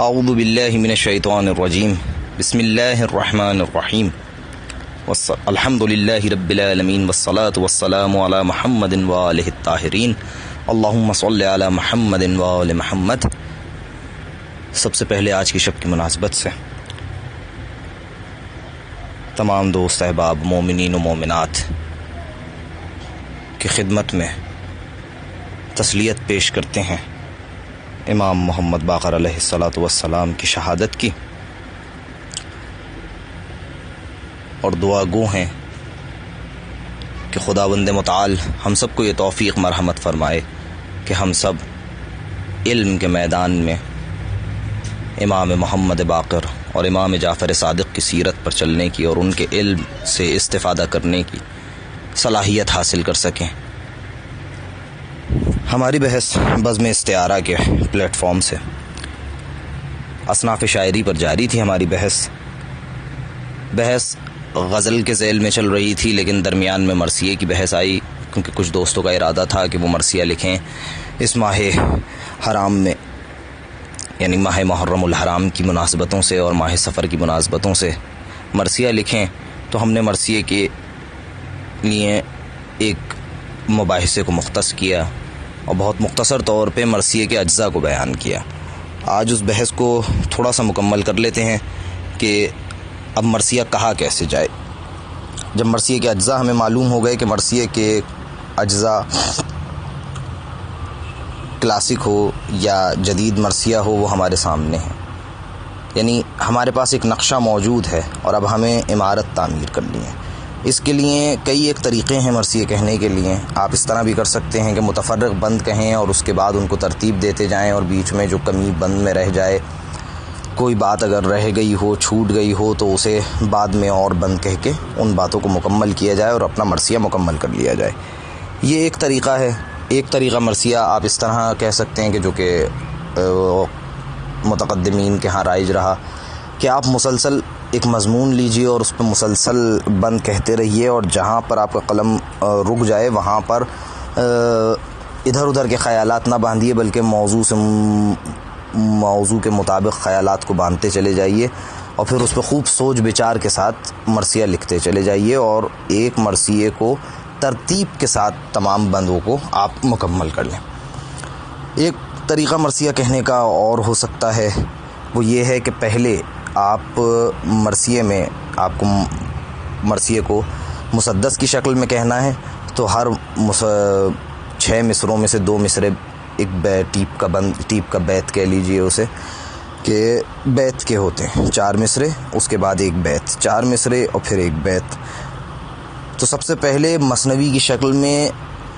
اعوذ باللہ من الشیطان الرجیم بسم اللہ الرحمن الرحیم الحمد للہ رب العالمین والصلاة والسلام علی محمد وآلہ الطاہرین اللہم صل علی محمد وآل محمد۔ سب سے پہلے آج کی شب کی مناسبت سے تمام دوست احباب مومنین و مومنات کی خدمت میں تسلیت پیش کرتے ہیں امام محمد باقر علیہ الصلاۃ والسلام کی شہادت کی، اور دعا گو ہیں کہ خداوند متعال ہم سب کو یہ توفیق مرحمت فرمائے کہ ہم سب علم کے میدان میں امام محمد باقر اور امام جعفر صادق کی سیرت پر چلنے کی اور ان کے علم سے استفادہ کرنے کی صلاحیت حاصل کر سکیں۔ ہماری بحث بزم استعارہ کے پلیٹ فارم سے اصناف شاعری پر جاری تھی۔ ہماری بحث غزل کے ذیل میں چل رہی تھی، لیکن درمیان میں مرثیے کی بحث آئی، کیونکہ کچھ دوستوں کا ارادہ تھا کہ وہ مرثیہ لکھیں اس ماہ حرام میں، یعنی ماہ محرم الحرام کی مناسبتوں سے اور ماہ سفر کی مناسبتوں سے مرثیہ لکھیں۔ تو ہم نے مرثیے کے لیے ایک مباحثے کو مختص کیا اور بہت مختصر طور پہ مرثیے کے اجزاء کو بیان کیا۔ آج اس بحث کو تھوڑا سا مکمل کر لیتے ہیں کہ اب مرثیہ کہا کیسے جائے۔ جب مرثیے کے اجزاء ہمیں معلوم ہو گئے کہ مرثیے کے اجزاء کلاسک ہو یا جدید مرثیہ ہو، وہ ہمارے سامنے ہے، یعنی ہمارے پاس ایک نقشہ موجود ہے اور اب ہمیں عمارت تعمیر کرنی ہے۔ اس کے لیے کئی ایک طریقے ہیں مرثیے کہنے کے لیے۔ آپ اس طرح بھی کر سکتے ہیں کہ متفرق بند کہیں اور اس کے بعد ان کو ترتیب دیتے جائیں، اور بیچ میں جو کمی بند میں رہ جائے، کوئی بات اگر رہ گئی ہو، چھوٹ گئی ہو، تو اسے بعد میں اور بند کہہ کے ان باتوں کو مکمل کیا جائے اور اپنا مرثیہ مکمل کر لیا جائے۔ یہ ایک طریقہ ہے۔ ایک طریقہ مرثیہ آپ اس طرح کہہ سکتے ہیں کہ جو کہ متقدمین کے ہاں رائج رہا، کہ آپ مسلسل ایک مضمون لیجئے اور اس پہ مسلسل بند کہتے رہیے، اور جہاں پر آپ کا قلم رک جائے وہاں پر ادھر ادھر کے خیالات نہ باندھیے، بلکہ موضوع کے مطابق خیالات کو باندھتے چلے جائیے، اور پھر اس پہ خوب سوچ بچار کے ساتھ مرثیہ لکھتے چلے جائیے، اور ایک مرثیے کو ترتیب کے ساتھ تمام بندوں کو آپ مکمل کر لیں۔ ایک طریقہ مرثیہ کہنے کا اور ہو سکتا ہے، وہ یہ ہے کہ پہلے آپ مرثیے میں آپ کو مرثیے کو مسدس کی شکل میں کہنا ہے، تو ہر 6 مصروں میں سے 2 مصرے ایک ٹیپ کا بیت کہہ لیجئے اسے، کہ بیت کے ہوتے ہیں 4 مصرے، اس کے بعد ایک بیت، 4 مصرے اور پھر ایک بیت۔ تو سب سے پہلے مثنوی کی شکل میں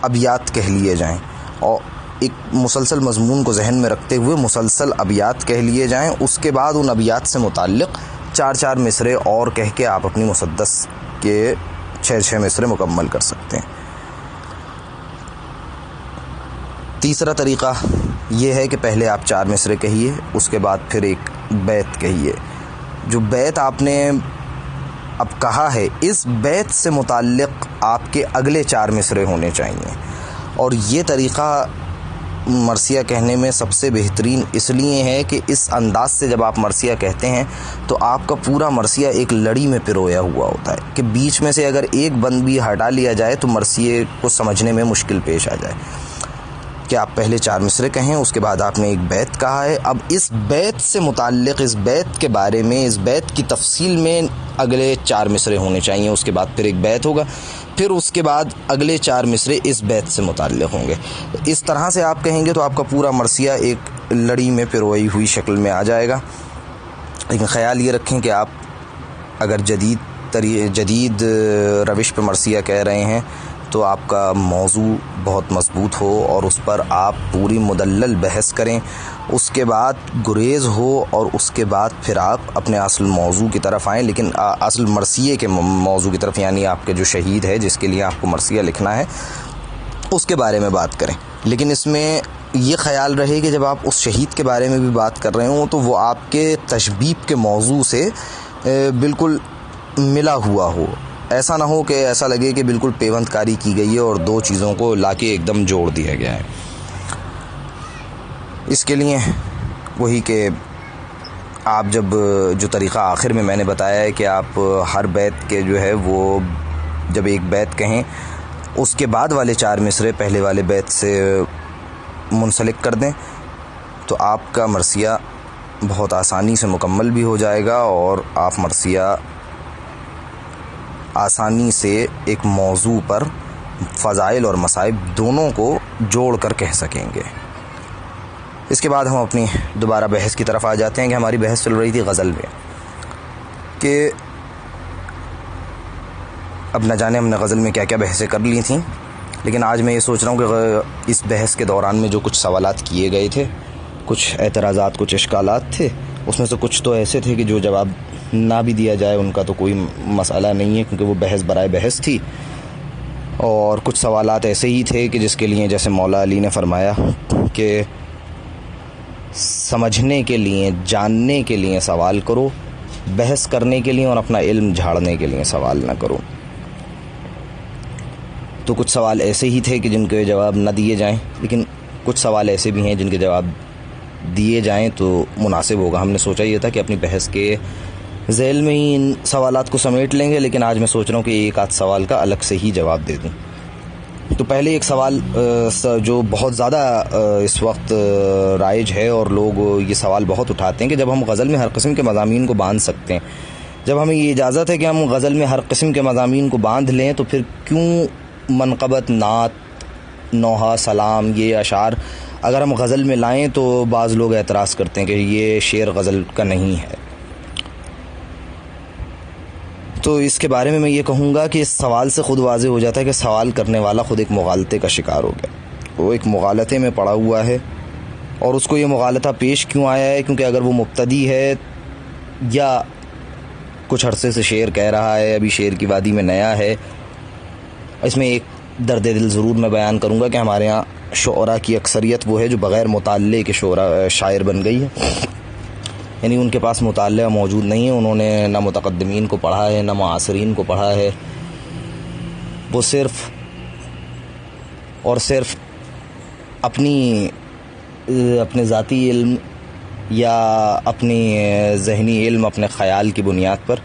ابیات کہہ لیے جائیں، اور ایک مسلسل مضمون کو ذہن میں رکھتے ہوئے مسلسل ابیات کہہ لیے جائیں۔ اس کے بعد ان ابیات سے متعلق 4 مصرے اور کہہ کے آپ اپنی مسدس کے 6 مصرے مکمل کر سکتے ہیں۔ تیسرا طریقہ یہ ہے کہ پہلے آپ 4 مصرے کہیے، اس کے بعد پھر ایک بیت کہیے۔ جو بیت آپ نے اب کہا ہے، اس بیت سے متعلق آپ کے اگلے 4 مصرے ہونے چاہیے، اور یہ طریقہ مرثیہ کہنے میں سب سے بہترین اس لیے ہے کہ اس انداز سے جب آپ مرثیہ کہتے ہیں تو آپ کا پورا مرثیہ ایک لڑی میں پرویا ہوا ہوتا ہے، کہ بیچ میں سے اگر ایک بند بھی ہٹا لیا جائے تو مرثیے کو سمجھنے میں مشکل پیش آ جائے، کہ آپ پہلے 4 مصرے کہیں، اس کے بعد آپ نے ایک بیت کہا ہے، اب اس بیت سے متعلق، اس بیت کے بارے میں، اس بیت کی تفصیل میں اگلے 4 مصرے ہونے چاہیے، اس کے بعد پھر ایک بیت ہوگا، پھر اس کے بعد اگلے 4 مصرے اس بیت سے متعلق ہوں گے۔ اس طرح سے آپ کہیں گے تو آپ کا پورا مرثیہ ایک لڑی میں پروئی ہوئی شکل میں آ جائے گا۔ لیکن خیال یہ رکھیں کہ آپ اگر جدید روش پہ مرثیہ کہہ رہے ہیں تو آپ کا موضوع بہت مضبوط ہو اور اس پر آپ پوری مدلل بحث کریں، اس کے بعد گریز ہو، اور اس کے بعد پھر آپ اپنے اصل موضوع کی طرف آئیں، لیکن اصل مرثیے کے موضوع کی طرف، یعنی آپ کے جو شہید ہے جس کے لیے آپ کو مرثیہ لکھنا ہے اس کے بارے میں بات کریں۔ لیکن اس میں یہ خیال رہے کہ جب آپ اس شہید کے بارے میں بھی بات کر رہے ہوں تو وہ آپ کے تشبیب کے موضوع سے بالکل ملا ہوا ہو، ایسا نہ ہو کہ ایسا لگے کہ بالکل پیوند کاری کی گئی ہے اور 2 چیزوں کو لا کے ایک دم جوڑ دیا گیا ہے۔ اس کے لیے وہی کہ آپ جب جو طریقہ آخر میں نے بتایا ہے کہ آپ ہر بیت کے جو ہے وہ جب ایک بیت کہیں اس کے بعد والے 4 مصرے پہلے والے بیت سے منسلک کر دیں تو آپ کا مرثیہ بہت آسانی سے مکمل بھی ہو جائے گا اور آپ مرثیہ آسانی سے ایک موضوع پر فضائل اور مصائب دونوں کو جوڑ کر کہہ سکیں گے۔ اس کے بعد ہم اپنی دوبارہ بحث کی طرف آ جاتے ہیں کہ ہماری بحث چل رہی تھی غزل میں کہ اب نہ جانے ہم نے غزل میں کیا کیا بحثیں کر لی تھیں، لیکن آج میں یہ سوچ رہا ہوں کہ اس بحث کے دوران میں جو کچھ سوالات کیے گئے تھے، کچھ اعتراضات، کچھ اشکالات تھے، اس میں سے کچھ تو ایسے تھے کہ جو جواب نہ بھی دیا جائے ان کا تو کوئی مسئلہ نہیں ہے کیونکہ وہ بحث برائے بحث تھی، اور کچھ سوالات ایسے ہی تھے کہ جس کے لیے جیسے مولا علی نے فرمایا کہ سمجھنے کے لیے، جاننے کے لیے سوال کرو، بحث کرنے کے لیے اور اپنا علم جھاڑنے کے لیے سوال نہ کرو۔ تو کچھ سوال ایسے ہی تھے کہ جن کے جواب نہ دیے جائیں، لیکن کچھ سوال ایسے بھی ہیں جن کے جواب دیے جائیں تو مناسب ہوگا۔ ہم نے سوچا یہ تھا کہ اپنی بحث کے ذیل میں ہی ان سوالات کو سمیٹ لیں گے، لیکن آج میں سوچ رہا ہوں کہ ایک آدھ سوال کا الگ سے ہی جواب دے دوں۔ تو پہلے ایک سوال جو بہت زیادہ اس وقت رائج ہے اور لوگ یہ سوال بہت اٹھاتے ہیں کہ جب ہم غزل میں ہر قسم کے مضامین کو باندھ سکتے ہیں، جب ہمیں یہ اجازت ہے کہ ہم غزل میں ہر قسم کے مضامین کو باندھ لیں، تو پھر کیوں منقبت، نعت، نوحہ، سلام، یہ اشعار اگر ہم غزل میں لائیں تو بعض لوگ اعتراض کرتے ہیں کہ یہ شعر غزل کا نہیں ہے۔ تو اس کے بارے میں یہ کہوں گا کہ اس سوال سے خود واضح ہو جاتا ہے کہ سوال کرنے والا خود ایک مغالطے کا شکار ہو گیا، وہ ایک مغالطے میں پڑا ہوا ہے، اور اس کو یہ مغالطہ پیش کیوں آیا ہے؟ کیونکہ اگر وہ مبتدی ہے یا کچھ عرصے سے شعر کہہ رہا ہے، ابھی شعر کی وادی میں نیا ہے، اس میں ایک درد دل ضرور میں بیان کروں گا کہ ہمارے ہاں شعراء کی اکثریت وہ ہے جو بغیر مطالعے کے شاعر بن گئی ہے، یعنی ان کے پاس مطالعہ موجود نہیں ہے، انہوں نے نہ متقدمین کو پڑھا ہے نہ معاصرین کو پڑھا ہے، وہ صرف اور صرف اپنے ذاتی علم یا اپنی ذہنی علم، اپنے خیال کی بنیاد پر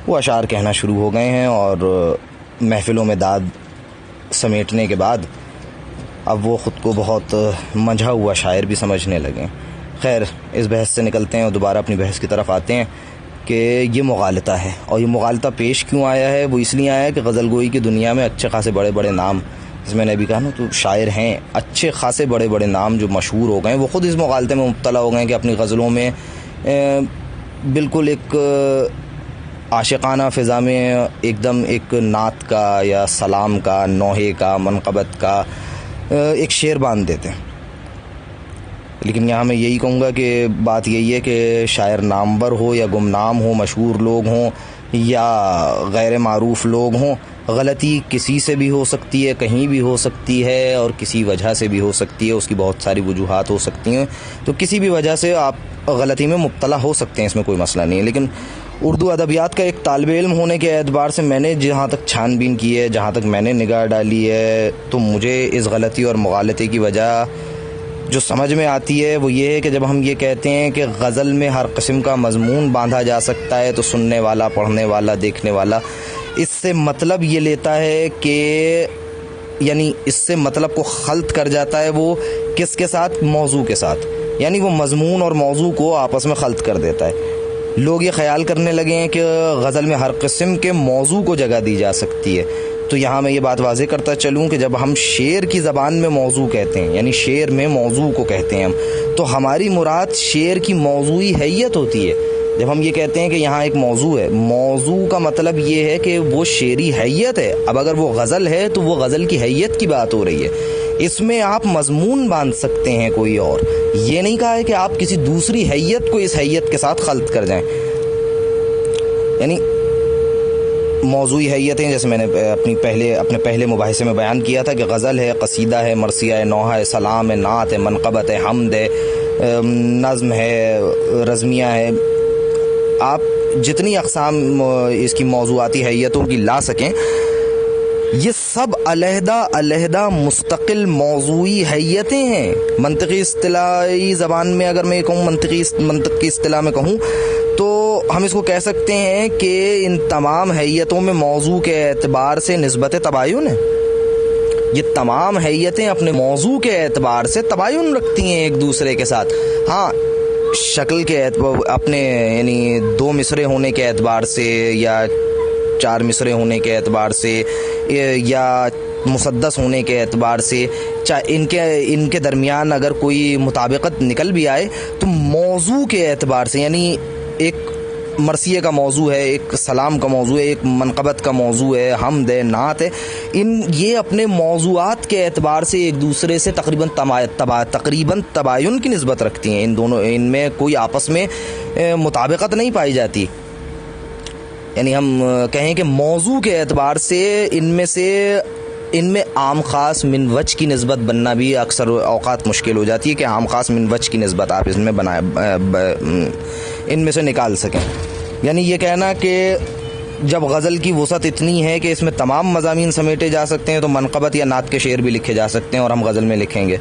وہ اشعار کہنا شروع ہو گئے ہیں، اور محفلوں میں داد سمیٹنے کے بعد اب وہ خود کو بہت منجھا ہوا شاعر بھی سمجھنے لگے۔ خیر، اس بحث سے نکلتے ہیں اور دوبارہ اپنی بحث کی طرف آتے ہیں کہ یہ مغالطہ ہے، اور یہ مغالطہ پیش کیوں آیا ہے؟ وہ اس لیے آیا ہے کہ غزل گوئی کی دنیا میں اچھے خاصے بڑے بڑے نام، جس میں نے ابھی کہا نا، تو شاعر ہیں اچھے خاصے بڑے بڑے نام جو مشہور ہو گئے ہیں، وہ خود اس مغالطے میں مبتلا ہو گئے ہیں کہ اپنی غزلوں میں بالکل ایک عاشقانہ فضا میں ایک دم ایک نعت کا یا سلام کا، نوحے کا، منقبت کا ایک شعر باندھ دیتے ہیں۔ لیکن یہاں میں یہی کہوں گا کہ بات یہی ہے کہ شاعر نامور ہو یا گمنام ہو، مشہور لوگ ہوں یا غیر معروف لوگ ہوں، غلطی کسی سے بھی ہو سکتی ہے، کہیں بھی ہو سکتی ہے، اور کسی وجہ سے بھی ہو سکتی ہے، اس کی بہت ساری وجوہات ہو سکتی ہیں، تو کسی بھی وجہ سے آپ غلطی میں مبتلا ہو سکتے ہیں، اس میں کوئی مسئلہ نہیں ہے۔ لیکن اردو ادبیات کا ایک طالب علم ہونے کے اعتبار سے میں نے جہاں تک چھان بین کی ہے، جہاں تک میں نے نگاہ ڈالی ہے، تو مجھے اس غلطی اور مغالطے کی وجہ جو سمجھ میں آتی ہے وہ یہ ہے کہ جب ہم یہ کہتے ہیں کہ غزل میں ہر قسم کا مضمون باندھا جا سکتا ہے، تو سننے والا، پڑھنے والا، دیکھنے والا اس سے مطلب یہ لیتا ہے کہ یعنی اس سے مطلب کو خلط کر جاتا ہے، وہ کس کے ساتھ؟ موضوع کے ساتھ، یعنی وہ مضمون اور موضوع کو آپس میں خلط کر دیتا ہے۔ لوگ یہ خیال کرنے لگے ہیں کہ غزل میں ہر قسم کے موضوع کو جگہ دی جا سکتی ہے۔ تو یہاں میں یہ بات واضح کرتا چلوں کہ جب ہم شعر کی زبان میں موضوع کہتے ہیں، یعنی شعر میں موضوع کو کہتے ہیں ہم، تو ہماری مراد شعر کی موضوعی حیت ہوتی ہے۔ جب ہم یہ کہتے ہیں کہ یہاں ایک موضوع ہے، موضوع کا مطلب یہ ہے کہ وہ شعری حیت ہے۔ اب اگر وہ غزل ہے تو وہ غزل کی حیت کی بات ہو رہی ہے، اس میں آپ مضمون باندھ سکتے ہیں کوئی اور، یہ نہیں کہا ہے کہ آپ کسی دوسری حیت کو اس حیت کے ساتھ خلط کر جائیں۔ یعنی موضوعی حیتیں جیسے میں نے اپنے پہلے مباحثے میں بیان کیا تھا کہ غزل ہے، قصیدہ ہے، مرثیہ ہے، نوحہ ہے، سلام ہے، نعت ہے، منقبت ہے، حمد ہے، نظم ہے، رزمیہ ہے، آپ جتنی اقسام اس کی موضوعاتی حیتوں کی لا سکیں، یہ سب علیحدہ علیحدہ مستقل موضوعی حیتیں ہیں. منطقی اصطلاحی زبان میں اگر میں کہوں، منطق کی اصطلاح میں کہوں تو ہم اس کو کہہ سکتے ہیں کہ ان تمام حیتوں میں موضوع کے اعتبار سے نسبت تباین ہے. یہ تمام حیتیں اپنے موضوع کے اعتبار سے تباین رکھتی ہیں ایک دوسرے کے ساتھ. ہاں، شکل کے اپنے یعنی 2 مصرے ہونے کے اعتبار سے یا 4 مصرے ہونے کے اعتبار سے یا مسدس ہونے کے اعتبار سے، چاہے ان کے درمیان اگر کوئی مطابقت نکل بھی آئے تو موضوع کے اعتبار سے، یعنی ایک مرثیے کا موضوع ہے، ایک سلام کا موضوع ہے، ایک منقبت کا موضوع ہے، حمد ہے، نعت ہے، یہ اپنے موضوعات کے اعتبار سے ایک دوسرے سے تقریباً تباین کی نسبت رکھتی ہیں. ان میں کوئی آپس میں مطابقت نہیں پائی جاتی. یعنی ہم کہیں کہ موضوع کے اعتبار سے ان میں عام خاص من وجہ کی نسبت بننا بھی اکثر اوقات مشکل ہو جاتی ہے کہ عام خاص من وجہ کی نسبت آپ اس میں ان میں سے نکال سکیں. یعنی یہ کہنا کہ جب غزل کی وسعت اتنی ہے کہ اس میں تمام مضامین سمیٹے جا سکتے ہیں تو منقبت یا نعت کے شعر بھی لکھے جا سکتے ہیں اور ہم غزل میں لکھیں گے.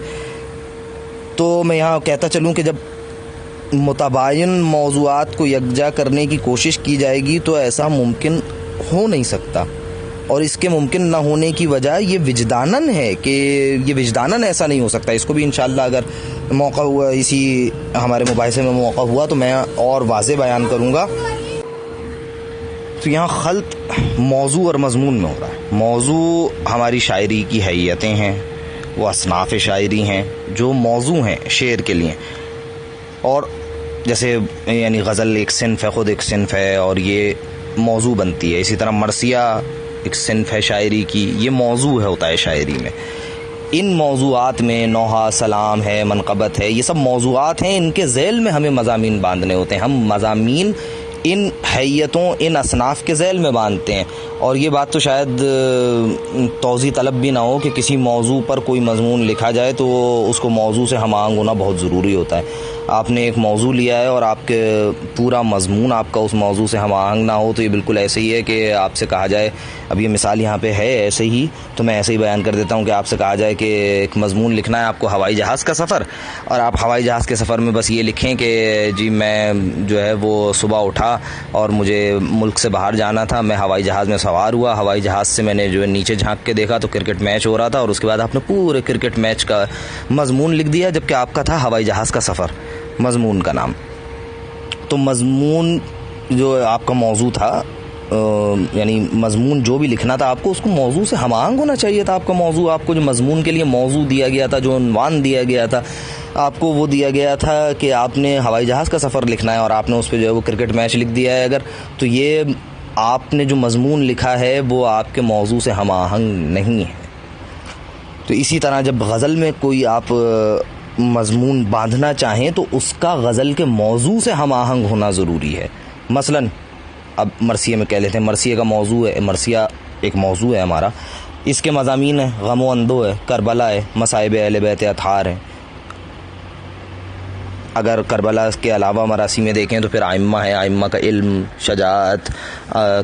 تو میں یہاں کہتا چلوں کہ جب متباین موضوعات کو یکجا کرنے کی کوشش کی جائے گی تو ایسا ممکن ہو نہیں سکتا، اور اس کے ممکن نہ ہونے کی وجہ یہ وجداناً ہے کہ یہ وجداناً ایسا نہیں ہو سکتا. اس کو بھی انشاءاللہ اگر موقع ہوا، اسی ہمارے مباحثے میں موقع ہوا تو میں اور واضح بیان کروں گا. تو یہاں خلط موضوع اور مضمون میں ہو رہا ہے. موضوع ہماری شاعری کی حیتیں ہیں، وہ اصناف شاعری ہیں جو موضوع ہیں شعر کے لیے، اور جیسے یعنی غزل ایک صنف ہے، خود ایک صنف ہے اور یہ موضوع بنتی ہے. اسی طرح مرثیہ ایک صنف ہے شاعری کی، یہ موضوع ہوتا ہے شاعری میں. ان موضوعات میں نوحہ، سلام ہے، منقبت ہے، یہ سب موضوعات ہیں. ان کے ذیل میں ہمیں مضامین باندھنے ہوتے ہیں. ہم مضامین ان حیتوں، ان اصناف کے ذیل میں باندھتے ہیں. اور یہ بات تو شاید توضیح طلب بھی نہ ہو کہ کسی موضوع پر کوئی مضمون لکھا جائے تو اس کو موضوع سے ہم آہنگ ہونا بہت ضروری ہوتا ہے. آپ نے ایک موضوع لیا ہے اور آپ کے پورا مضمون آپ کا اس موضوع سے ہم آہنگ نہ ہو تو یہ بالکل ایسے ہی ہے کہ آپ سے کہا جائے، اب یہ مثال یہاں پہ ہے ایسے ہی تو میں ایسے ہی بیان کر دیتا ہوں کہ آپ سے کہا جائے کہ ایک مضمون لکھنا ہے آپ کو ہوائی جہاز کا سفر، اور آپ ہوائی جہاز کے سفر میں بس یہ لکھیں کہ جی میں جو ہے وہ صبح اٹھا اور مجھے ملک سے باہر جانا تھا، میں ہوائی جہاز میں سوار ہوا، ہوائی جہاز سے میں نے جو ہے نیچے جھانک کے دیکھا تو کرکٹ میچ ہو رہا تھا، اور اس کے بعد آپ نے پورے کرکٹ میچ کا مضمون لکھ دیا جبکہ آپ کا تھا ہوائی جہاز کا سفر مضمون کا نام. تو مضمون جو آپ کا موضوع تھا، یعنی مضمون جو بھی لکھنا تھا آپ کو اس کو موضوع سے ہم آہنگ ہونا چاہیے تھا. آپ کا موضوع، آپ کو جو مضمون کے لیے موضوع دیا گیا تھا، جو عنوان دیا گیا تھا آپ کو، وہ دیا گیا تھا کہ آپ نے ہوائی جہاز کا سفر لکھنا ہے اور آپ نے اس پہ جو ہے وہ کرکٹ میچ لکھ دیا ہے. اگر تو یہ آپ نے جو مضمون لکھا ہے وہ آپ کے موضوع سے ہم آہنگ نہیں ہے. تو اسی طرح جب غزل میں کوئی آپ مضمون باندھنا چاہیں تو اس کا غزل کے موضوع سے ہم آہنگ ہونا ضروری ہے. مثلا اب مرثیے میں کہہ لیتے ہیں، مرثیے کا موضوع ہے، مرثیہ ایک موضوع ہے ہمارا، اس کے مضامین ہیں غم و اندو ہے، کربلا ہے، مصائب اہل بیت اطہار ہیں. اگر کربلا کے علاوہ مراثی میں دیکھیں تو پھر ائمہ ہے، ائمہ کا علم، شجاعت.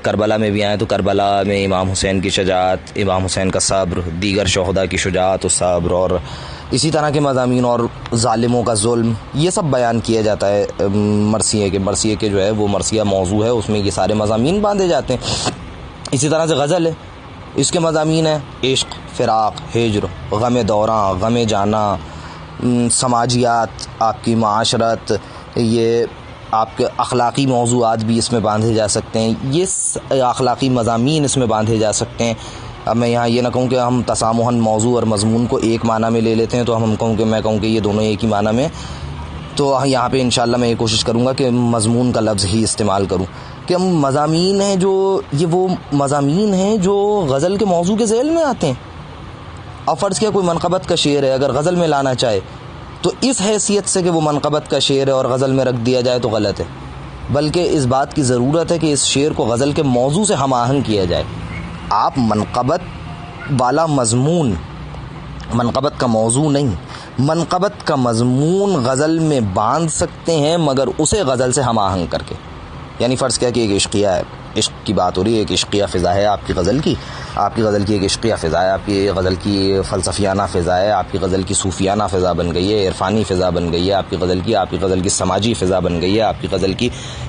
کربلا میں بھی آئیں تو کربلا میں امام حسین کی شجاعت، امام حسین کا صبر، دیگر شہداء کی شجاعت و صبر، اور اسی طرح کے مضامین، اور ظالموں کا ظلم، یہ سب بیان کیا جاتا ہے مرثیے کے جو ہے وہ مرثیہ موضوع ہے، اس میں یہ سارے مضامین باندھے جاتے ہیں. اسی طرح سے غزل ہے، اس کے مضامین ہیں عشق، فراق، ہجر، غم دوراں، غم جانا، سماجیات، آپ کی معاشرت، یہ آپ کے اخلاقی موضوعات بھی اس میں باندھے جا سکتے ہیں. یہ اخلاقی مضامین اس میں باندھے جا سکتے ہیں. اب میں یہاں یہ نہ کہوں کہ ہم تسامحاً موضوع اور مضمون کو ایک معنی میں لے لیتے ہیں، تو میں کہوں کہ یہ دونوں ایک ہی معنی میں. تو یہاں پہ انشاءاللہ میں یہ کوشش کروں گا کہ مضمون کا لفظ ہی استعمال کروں کہ ہم مضامین ہیں جو یہ وہ مضامین ہیں جو غزل کے موضوع کے ذیل میں آتے ہیں. اب فرض کیا کوئی منقبت کا شعر ہے، اگر غزل میں لانا چاہے تو اس حیثیت سے کہ وہ منقبت کا شعر ہے اور غزل میں رکھ دیا جائے تو غلط ہے، بلکہ اس بات کی ضرورت ہے کہ اس شعر کو غزل کے موضوع سے ہم آہنگ کیا جائے. آپ منقبت والا مضمون، منقبت کا موضوع نہیں، منقبت کا مضمون غزل میں باندھ سکتے ہیں مگر اسے غزل سے ہم آہنگ کر کے. یعنی فرض کیا کہ ایک عشقیہ ہے، عشق کی بات ہو رہی ہے، ایک عشقیہ فضا ہے آپ کی غزل کی، آپ کی غزل کی ایک عشقیہ فضا ہے، آپ کی غزل کی فلسفیانہ فضا ہے، آپ کی غزل کی صوفیانہ فضا بن گئی ہے، عرفانی فضا بن گئی ہے آپ کی غزل کی سماجی فضا بن گئی ہے، آپ کی غزل کی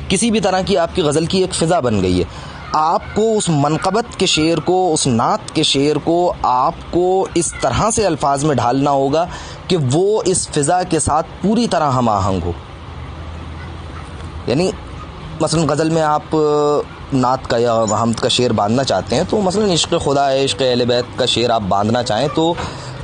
کسی بھی طرح کی آپ کی غزل کی ایک فضا بن گئی ہے۔ آپ کو اس منقبت کے شعر کو، اس نعت کے شعر کو آپ کو اس طرح سے الفاظ میں ڈھالنا ہوگا کہ وہ اس فضا کے ساتھ پوری طرح ہم آہنگ ہو۔ یعنی مثلا غزل میں آپ نعت کا یا حمد کا شعر باندھنا چاہتے ہیں تو مثلا عشق خدا ہے، عشق اہل بیت کا شعر آپ باندھنا چاہیں تو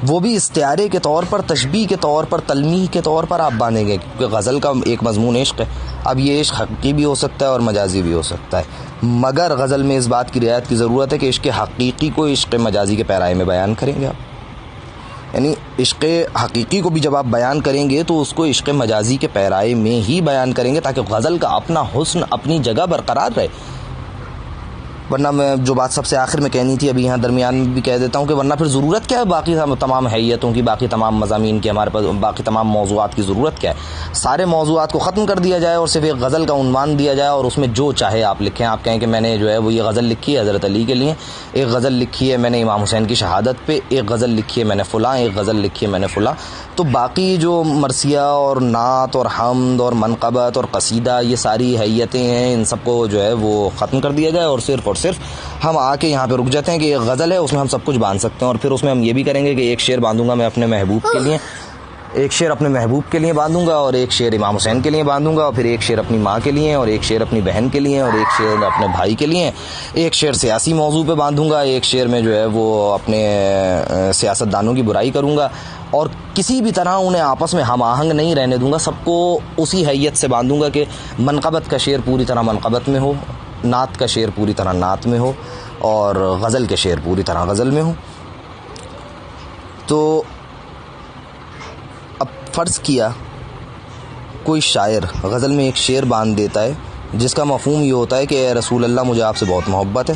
وہ بھی استعارے کے طور پر، تشبیہ کے طور پر، تلمیح کے طور پر آپ باندھیں گے، کیونکہ غزل کا ایک مضمون عشق ہے۔ اب یہ عشق حقیقی بھی ہو سکتا ہے اور مجازی بھی ہو سکتا ہے، مگر غزل میں اس بات کی رعایت کی ضرورت ہے کہ عشق حقیقی کو عشق مجازی کے پیرائے میں بیان کریں گے آپ۔ یعنی عشق حقیقی کو بھی جب آپ بیان کریں گے تو اس کو عشق مجازی کے پیرائے میں ہی بیان کریں گے، تاکہ غزل کا اپنا حسن اپنی جگہ برقرار رہے۔ ورنہ میں جو بات سب سے آخر میں کہنی تھی ابھی یہاں درمیان میں بھی کہہ دیتا ہوں کہ ورنہ پھر ضرورت کیا ہے باقی تمام حیتوں کی، باقی تمام مضامین کی، ہمارے پاس باقی تمام موضوعات کی ضرورت کیا ہے؟ سارے موضوعات کو ختم کر دیا جائے اور صرف ایک غزل کا عنوان دیا جائے اور اس میں جو چاہے آپ لکھیں۔ آپ کہیں کہ میں نے جو ہے وہ یہ غزل لکھی ہے حضرت علی کے لیے، ایک غزل لکھی ہے میں نے امام حسین کی شہادت پہ، ایک غزل لکھی ہے میں نے فلاں، ایک غزل لکھی ہے میں نے فلاں، تو باقی جو مرثیہ اور نعت اور حمد اور منقبت اور قصیدہ یہ ساری حیتیں ہیں، ان سب کو جو ہے وہ ختم کر دیا جائے اور صرف ہم آ کے یہاں پہ رک جاتے ہیں کہ ایک غزل ہے، اس میں ہم سب کچھ باندھ سکتے ہیں، اور پھر اس میں ہم یہ بھی کریں گے کہ ایک شعر باندھوں گا میں اپنے محبوب کے لیے، ایک شعر اپنے محبوب کے لیے باندھوں گا، اور ایک شعر امام حسین کے لیے باندھوں گا، اور پھر ایک شعر اپنی ماں کے لیے، اور ایک شعر اپنی بہن کے لیے، اور ایک شعر اپنے بھائی کے لیے، ایک شعر سیاسی موضوع پہ باندھوں گا، ایک شعر میں جو ہے وہ اپنے سیاست دانوں کی برائی کروں گا، اور کسی بھی طرح انہیں آپس میں ہم آہنگ نہیں رہنے دوں گا، سب کو اسی حیت سے باندھوں گا کہ منقبت کا شعر پوری طرح منقبت میں ہو، نعت کا شعر پوری طرح نعت میں ہو، اور غزل کے شعر پوری طرح غزل میں ہوں۔ تو اب فرض کیا کوئی شاعر غزل میں ایک شعر باندھ دیتا ہے جس کا مفہوم یہ ہوتا ہے کہ اے رسول اللہ مجھے آپ سے بہت محبت ہے،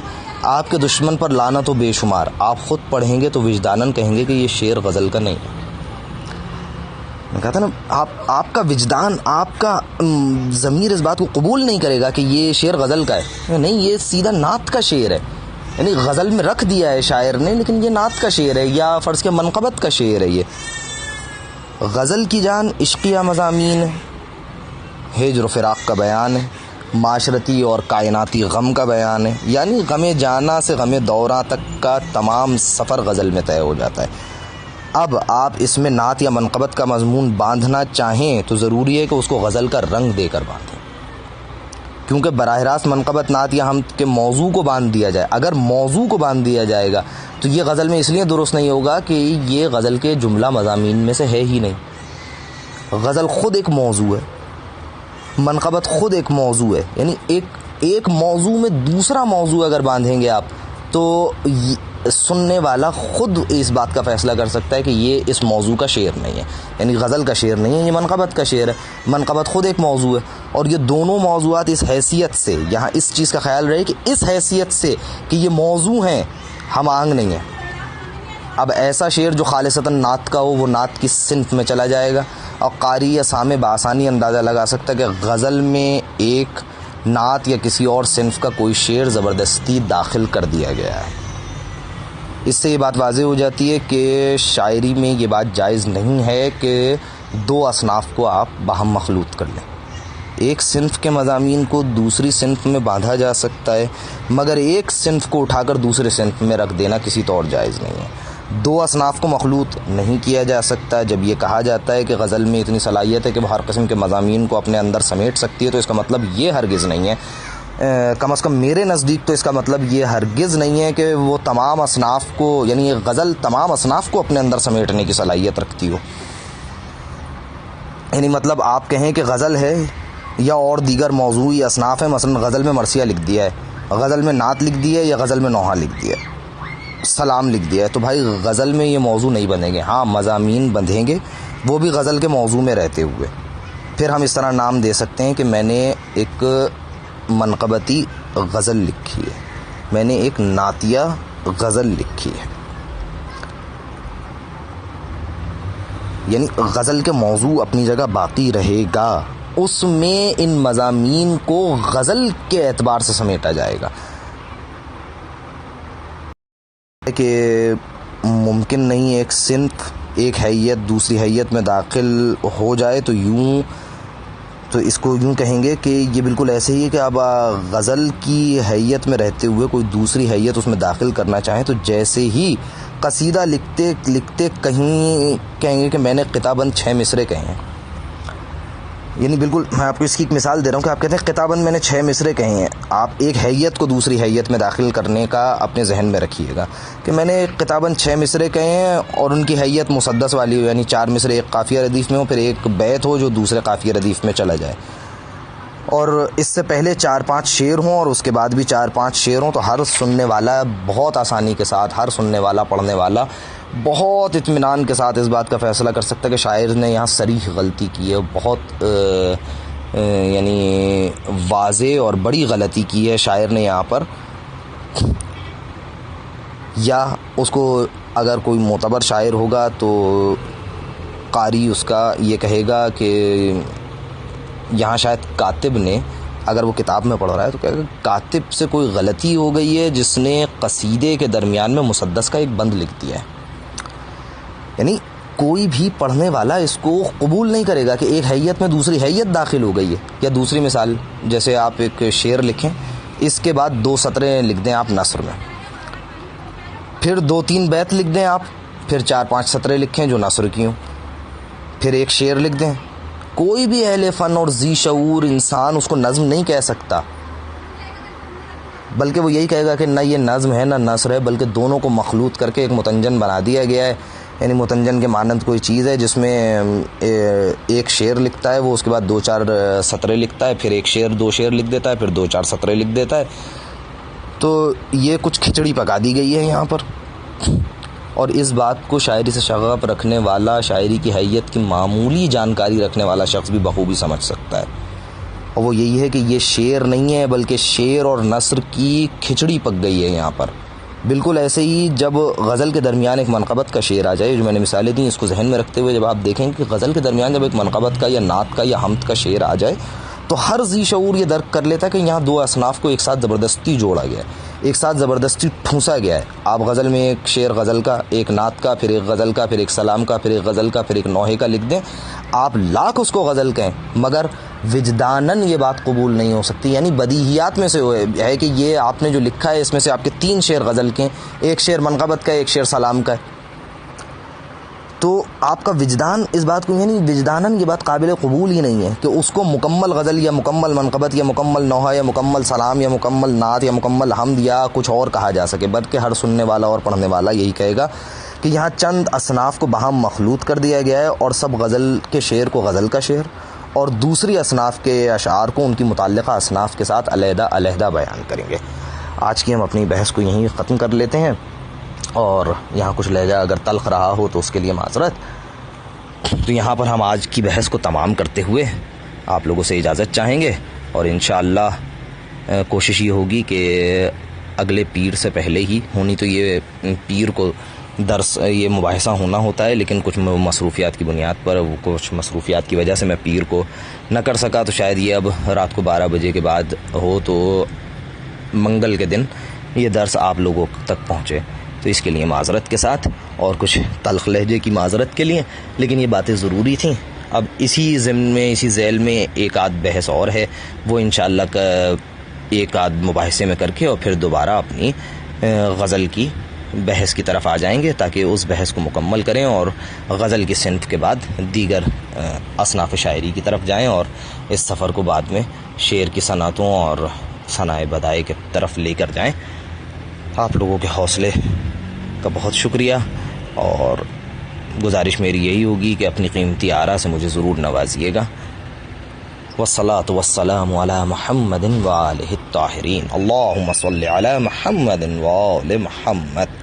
آپ کے دشمن پر لعنت و بے شمار، آپ خود پڑھیں گے تو وجداناً کہیں گے کہ یہ شعر غزل کا نہیں ہے۔ میں کہتا نا آپ کا وجدان، آپ کا ضمیر اس بات کو قبول نہیں کرے گا کہ یہ شعر غزل کا ہے، نہیں، یہ سیدھا نعت کا شعر ہے۔ یعنی غزل میں رکھ دیا ہے شاعر نے لیکن یہ نعت کا شعر ہے، یا فرض کے منقبت کا شعر ہے۔ یہ غزل کی جان عشقیہ مضامین ہے، ہجر و فراق کا بیان ہے، معاشرتی اور کائناتی غم کا بیان ہے، یعنی غم جانا سے غم دوراں تک کا تمام سفر غزل میں طے ہو جاتا ہے۔ اب آپ اس میں نعت یا منقبت کا مضمون باندھنا چاہیں تو ضروری ہے کہ اس کو غزل کا رنگ دے کر باندھیں، کیونکہ براہ راست منقبت، نعت یا حمد کے موضوع کو باندھ دیا جائے، اگر موضوع کو باندھ دیا جائے گا تو یہ غزل میں اس لیے درست نہیں ہوگا کہ یہ غزل کے جملہ مضامین میں سے ہے ہی نہیں۔ غزل خود ایک موضوع ہے، منقبت خود ایک موضوع ہے، یعنی ایک موضوع میں دوسرا موضوع اگر باندھیں گے آپ تو سننے والا خود اس بات کا فیصلہ کر سکتا ہے کہ یہ اس موضوع کا شعر نہیں ہے، یعنی غزل کا شعر نہیں ہے، یہ منقبت کا شعر ہے۔ منقبت خود ایک موضوع ہے، اور یہ دونوں موضوعات اس حیثیت سے، یہاں اس چیز کا خیال رہے کہ اس حیثیت سے کہ یہ موضوع ہیں، ہم آہنگ نہیں ہیں۔ اب ایسا شعر جو خالصتاً نعت کا ہو وہ نعت کی صنف میں چلا جائے گا، اور قاری یا سامع بآسانی اندازہ لگا سکتا ہے کہ غزل میں ایک نعت یا کسی اور صنف کا کوئی شعر زبردستی داخل کر دیا گیا ہے۔ اس سے یہ بات واضح ہو جاتی ہے کہ شاعری میں یہ بات جائز نہیں ہے کہ دو اصناف کو آپ باہم مخلوط کر لیں۔ ایک صنف کے مضامین کو دوسری صنف میں باندھا جا سکتا ہے، مگر ایک صنف کو اٹھا کر دوسرے صنف میں رکھ دینا کسی طور جائز نہیں ہے۔ دو اصناف کو مخلوط نہیں کیا جا سکتا۔ جب یہ کہا جاتا ہے کہ غزل میں اتنی صلاحیت ہے کہ وہ ہر قسم کے مضامین کو اپنے اندر سمیٹ سکتی ہے، تو اس کا مطلب یہ ہرگز نہیں ہے، کم از کم میرے نزدیک تو اس کا مطلب یہ ہرگز نہیں ہے کہ وہ تمام اصناف کو، یعنی یہ غزل تمام اصناف کو اپنے اندر سمیٹنے کی صلاحیت رکھتی ہو۔ یعنی مطلب آپ کہیں کہ غزل ہے یا اور دیگر موضوعی اصناف ہیں، مثلا غزل میں مرثیہ لکھ دیا ہے، غزل میں نعت لکھ دی ہے، یا غزل میں نوحہ لکھ دیا ہے، سلام لکھ دیا ہے، تو بھائی غزل میں یہ موضوع نہیں بندھیں گے۔ ہاں مضامین بندھیں گے، وہ بھی غزل کے موضوع میں رہتے ہوئے۔ پھر ہم اس طرح نام دے سکتے ہیں کہ میں نے ایک منقبتی غزل لکھی ہے، میں نے ایک نعتیہ غزل لکھی ہے، یعنی غزل کے موضوع اپنی جگہ باقی رہے گا، اس میں ان مضامین کو غزل کے اعتبار سے سمیٹا جائے گا کہ ممکن نہیں ایک صنف ایک حیت دوسری حیت میں داخل ہو جائے، تو اس کو یوں کہیں گے کہ یہ بالکل ایسے ہی ہے کہ اب غزل کی حیت میں رہتے ہوئے کوئی دوسری حیت اس میں داخل کرنا چاہیں تو جیسے ہی قصیدہ لکھتے لکھتے کہیں گے کہ میں نے قطعاً 6 مصرے کہے ہیں، یعنی بالکل میں آپ کو اس کی ایک مثال دے رہا ہوں کہ آپ کہتے ہیں قطعاً میں نے 6 مصرے کہے ہیں، آپ ایک حیت کو دوسری حیت میں داخل کرنے کا اپنے ذہن میں رکھیے گا کہ میں نے قطعاً 6 مصرے کہے ہیں اور ان کی حیت مسدس والی ہو، یعنی 4 مصرے ایک قافیہ ردیف میں ہو، پھر ایک بیت ہو جو دوسرے قافیہ ردیف میں چلا جائے، اور اس سے پہلے 4-5 شعر ہوں اور اس کے بعد بھی 4-5 شعر ہوں، تو ہر سننے والا بہت آسانی کے ساتھ، ہر سننے والا پڑھنے والا بہت اطمینان کے ساتھ اس بات کا فیصلہ کر سکتا ہے کہ شاعر نے یہاں صریح غلطی کی ہے، بہت یعنی واضح اور بڑی غلطی کی ہے شاعر نے یہاں پر، یا اس کو اگر کوئی معتبر شاعر ہوگا تو قاری اس کا یہ کہے گا کہ یہاں شاید کاتب نے، اگر وہ کتاب میں پڑھ رہا ہے تو کہے گا کاتب سے کوئی غلطی ہو گئی ہے جس نے قصیدے کے درمیان میں مسدس کا ایک بند لکھ دیا ہے، یعنی کوئی بھی پڑھنے والا اس کو قبول نہیں کرے گا کہ ایک حیت میں دوسری حیت داخل ہو گئی ہے۔ یا دوسری مثال، جیسے آپ ایک شعر لکھیں، اس کے بعد 2 سطریں لکھ دیں آپ نثر میں، پھر 2-3 بیت لکھ دیں آپ، پھر 4-5 سطریں لکھیں جو نثر کی ہوں، پھر ایک شعر لکھ دیں۔ کوئی بھی اہل فن اور ذی شعور انسان اس کو نظم نہیں کہہ سکتا، بلکہ وہ یہی کہے گا کہ نہ یہ نظم ہے نہ نثر ہے، بلکہ دونوں کو مخلوط کر کے ایک متنجن بنا دیا گیا ہے، یعنی متنجن کے مانند کوئی چیز ہے جس میں ایک شعر لکھتا ہے، وہ اس کے بعد 2-4 سطریں لکھتا ہے، پھر ایک شعر 2 شعر لکھ دیتا ہے، پھر 2-4 سطریں لکھ دیتا ہے، تو یہ کچھ کھچڑی پکا دی گئی ہے یہاں پر۔ اور اس بات کو شاعری سے شغف رکھنے والا، شاعری کی حیت کی معمولی جانکاری رکھنے والا شخص بھی بخوبی سمجھ سکتا ہے، اور وہ یہی ہے کہ یہ شعر نہیں ہے بلکہ شعر اور نثر کی کھچڑی پک گئی ہے یہاں پر۔ بالکل ایسے ہی جب غزل کے درمیان ایک منقبت کا شعر آ جائے، جو میں نے مثالیں دیں اس کو ذہن میں رکھتے ہوئے جب آپ دیکھیں کہ غزل کے درمیان جب ایک منقبت کا یا نعت کا یا حمد کا شعر آ جائے تو ہر ذی شعور یہ درک کر لیتا ہے کہ یہاں 2 اصناف کو ایک ساتھ زبردستی جوڑا گیا ہے، ایک ساتھ زبردستی ٹھونسا گیا ہے۔ آپ غزل میں ایک شعر غزل کا، ایک نعت کا، پھر ایک غزل کا، پھر ایک سلام کا، پھر ایک غزل کا، پھر ایک نوحے کا لکھ دیں، آپ لاکھ اس کو غزل کہیں مگر وجداناً یہ بات قبول نہیں ہو سکتی، یعنی بدیہیات میں سے ہے کہ یہ آپ نے جو لکھا ہے اس میں سے آپ کے 3 شعر غزل کے، ایک شعر منقبت کا، ایک شعر سلام کا ہے، تو آپ کا وجدان اس بات کو، یعنی وجداناً یہ بات قابل قبول ہی نہیں ہے کہ اس کو مکمل غزل یا مکمل منقبت یا مکمل نوحہ یا مکمل سلام یا مکمل نعت یا مکمل حمد یا کچھ اور کہا جا سکے، بلکہ ہر سننے والا اور پڑھنے والا یہی کہے گا کہ یہاں چند اصناف کو باہم مخلوط کر دیا گیا ہے، اور سب غزل کے شعر کو غزل کا شعر اور دوسری اصناف کے اشعار کو ان کی متعلقہ اصناف کے ساتھ علیحدہ علیحدہ بیان کریں گے۔ آج کی ہم اپنی بحث کو یہیں ختم کر لیتے ہیں، اور یہاں کچھ لہجہ اگر تلخ رہا ہو تو اس کے لیے معذرت۔ تو یہاں پر ہم آج کی بحث کو تمام کرتے ہوئے آپ لوگوں سے اجازت چاہیں گے، اور انشاءاللہ کوشش یہ ہوگی کہ اگلے پیر سے پہلے ہی ہونی، تو یہ پیر کو درس یہ مباحثہ ہونا ہوتا ہے، لیکن کچھ مصروفیات کی بنیاد پر، کچھ مصروفیات کی وجہ سے میں پیر کو نہ کر سکا، تو شاید یہ اب رات کو 12 بجے کے بعد ہو، تو منگل کے دن یہ درس آپ لوگوں تک پہنچے، تو اس کے لیے معذرت کے ساتھ، اور کچھ تلخ لہجے کی معذرت کے لیے، لیکن یہ باتیں ضروری تھیں۔ اب اسی ضمن میں، اسی ذیل میں ایک آدھ بحث اور ہے، وہ انشاءاللہ ایک آدھ مباحثے میں کر کے اور پھر دوبارہ اپنی غزل کی بحث کی طرف آ جائیں گے، تاکہ اس بحث کو مکمل کریں اور غزل کی صنف کے بعد دیگر اصناف شاعری کی طرف جائیں، اور اس سفر کو بعد میں شعر کی صنعتوں اور ثنائے بدائے کی طرف لے کر جائیں۔ آپ لوگوں کے حوصلے کا بہت شکریہ، اور گزارش میری یہی ہوگی کہ اپنی قیمتی آراء سے مجھے ضرور نوازیے گا۔ والصلاة والسلام علی محمد وآلہ الطاہرین، اللہم صل علی محمد وآل محمد۔